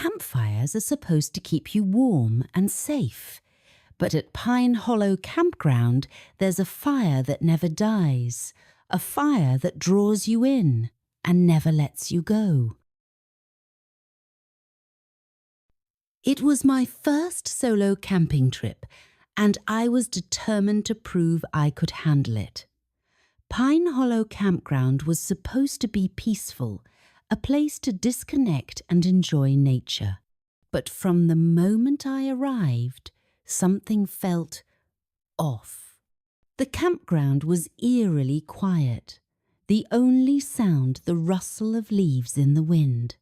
Campfires are supposed to keep you warm and safe. But at Pine Hollow Campground, there's a fire that never dies, a fire that draws you in and never lets you go. It was my first solo camping trip, and I was determined to prove I could handle it. Pine Hollow Campground was supposed to be peaceful, a place to disconnect and enjoy nature. But from the moment I arrived, something felt off. The campground was eerily quiet, the only sound the rustle of leaves in the wind.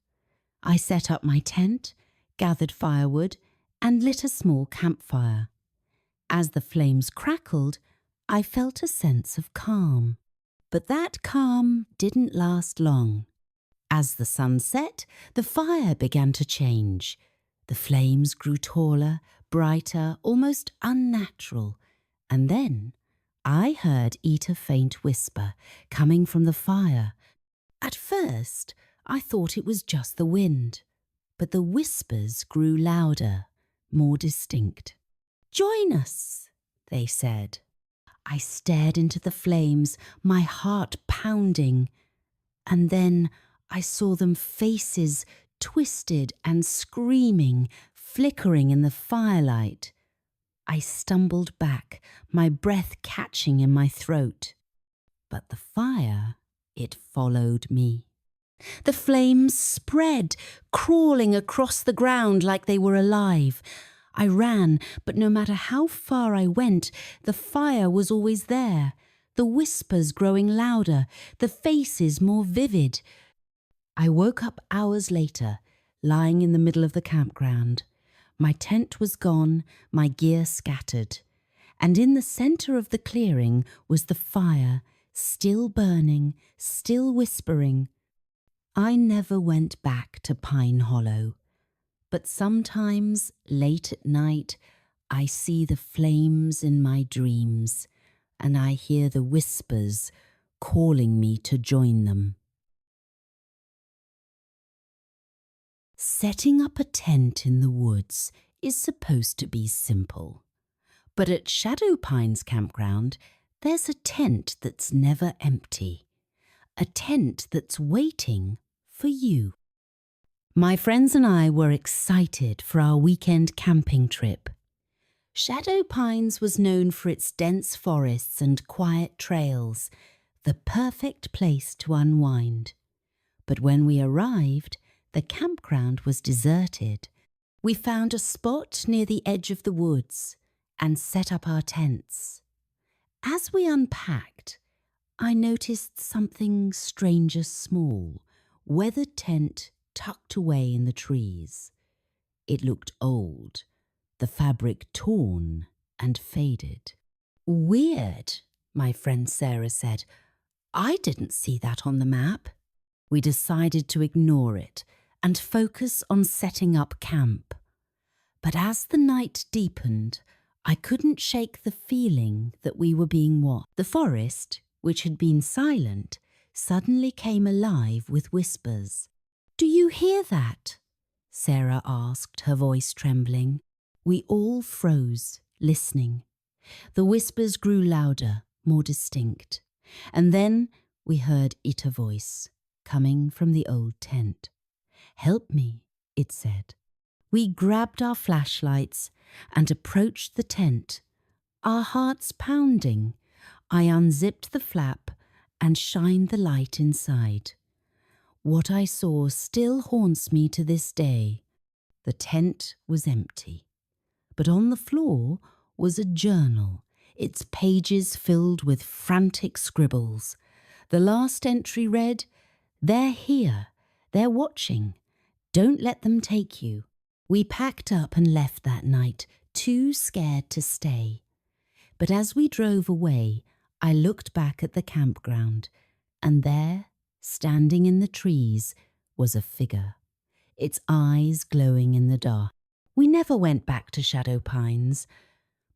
I set up my tent, gathered firewood, and lit a small campfire. As the flames crackled, I felt a sense of calm. But that calm didn't last long. As the sun set, the fire began to change. The flames grew taller, brighter, almost unnatural. And then I heard a faint whisper coming from the fire. At first, I thought it was just the wind. But the whispers grew louder, more distinct. "Join us," they said. I stared into the flames, my heart pounding. And then I saw them, faces twisted and screaming, flickering in the firelight. I stumbled back, my breath catching in my throat. But the fire, it followed me. The flames spread, crawling across the ground like they were alive. I ran, but no matter how far I went, the fire was always there, the whispers growing louder, the faces more vivid. I woke up hours later, lying in the middle of the campground. My tent was gone, my gear scattered, and in the centre of the clearing was the fire, still burning, still whispering. I never went back to Pine Hollow, but sometimes, late at night, I see the flames in my dreams, and I hear the whispers calling me to join them. Setting up a tent in the woods is supposed to be simple, but at Shadow Pines Campground, there's a tent that's never empty, a tent that's waiting for you. My friends and I were excited for our weekend camping trip. Shadow Pines was known for its dense forests and quiet trails, the perfect place to unwind. But when we arrived, the campground was deserted. We found a spot near the edge of the woods and set up our tents. As we unpacked, I noticed something stranger small, weathered tent tucked away in the trees. It looked old, the fabric torn and faded. "Weird," my friend Sarah said. "I didn't see that on the map." We decided to ignore it and focus on setting up camp. But as the night deepened, I couldn't shake the feeling that we were being watched. The forest, which had been silent, suddenly came alive with whispers. "Do you hear that?" Sarah asked, her voice trembling. We all froze, listening. The whispers grew louder, more distinct. And then we heard a voice, coming from the old tent. "Help me," it said. We grabbed our flashlights and approached the tent, our hearts pounding. I unzipped the flap and shined the light inside. What I saw still haunts me to this day. The tent was empty, but on the floor was a journal, its pages filled with frantic scribbles. The last entry read, "They're here, they're watching. Don't let them take you." We packed up and left that night, too scared to stay. But as we drove away, I looked back at the campground, and there, standing in the trees, was a figure, its eyes glowing in the dark. We never went back to Shadow Pines,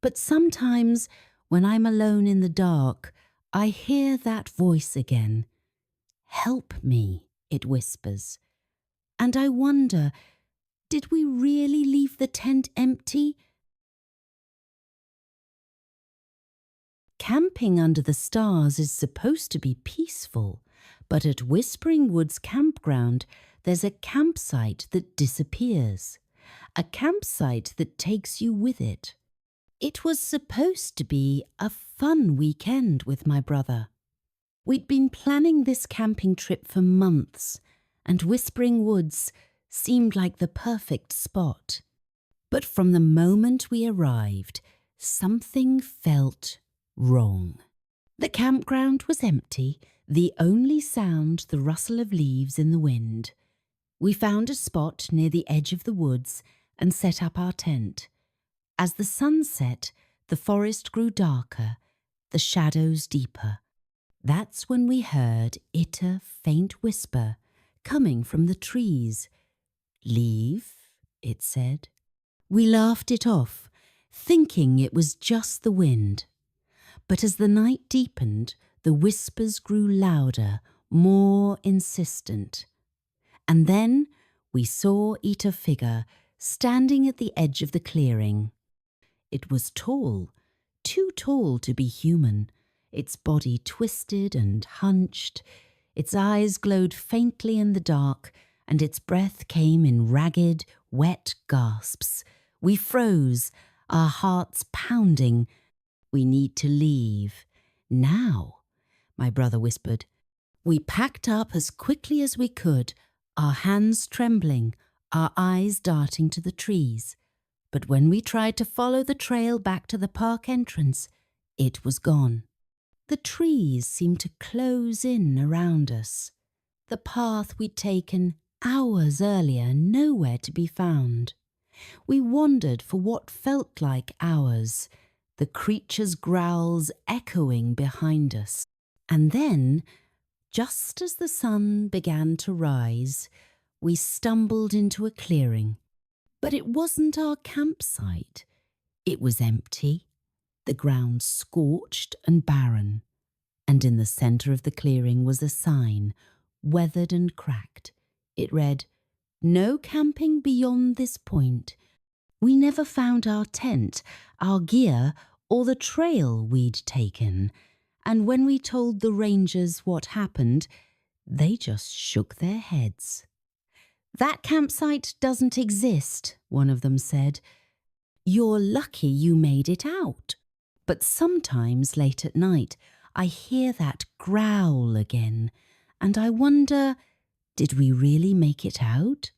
but sometimes when I'm alone in the dark, I hear that voice again. "Help me," it whispers. And I wonder, Did we really leave the tent empty? Camping under the stars is supposed to be peaceful, but at Whispering Woods Campground, there's a campsite that disappears. A campsite that takes you with it. It was supposed to be a fun weekend with my brother. We'd been planning this camping trip for months, and Whispering Woods seemed like the perfect spot. But from the moment we arrived, something felt wrong. The campground was empty, the only sound the rustle of leaves in the wind. We found a spot near the edge of the woods and set up our tent. As the sun set, the forest grew darker, the shadows deeper. That's when we heard a faint whisper coming from the trees. "Leave," it said. We laughed it off, thinking it was just the wind. But as the night deepened, the whispers grew louder, more insistent. And then we saw a figure standing at the edge of the clearing. It was tall, too tall to be human, its body twisted and hunched, its eyes glowed faintly in the dark, and its breath came in ragged, wet gasps. We froze, our hearts pounding. "We need to leave. Now," my brother whispered. We packed up as quickly as we could, our hands trembling, our eyes darting to the trees. But when we tried to follow the trail back to the park entrance, it was gone. The trees seemed to close in around us. The path we'd taken hours earlier nowhere to be found. We wandered for what felt like hours, the creature's growls echoing behind us. And then, just as the sun began to rise, we stumbled into a clearing. But it wasn't our campsite. It was empty, the ground scorched and barren. And in the centre of the clearing was a sign, weathered and cracked. It read, "No camping beyond this point." We never found our tent, our gear, or the trail we'd taken. And when we told the rangers what happened, they just shook their heads. "That campsite doesn't exist," one of them said. "You're lucky you made it out." But sometimes late at night, I hear that growl again, and I wonder, did we really make it out?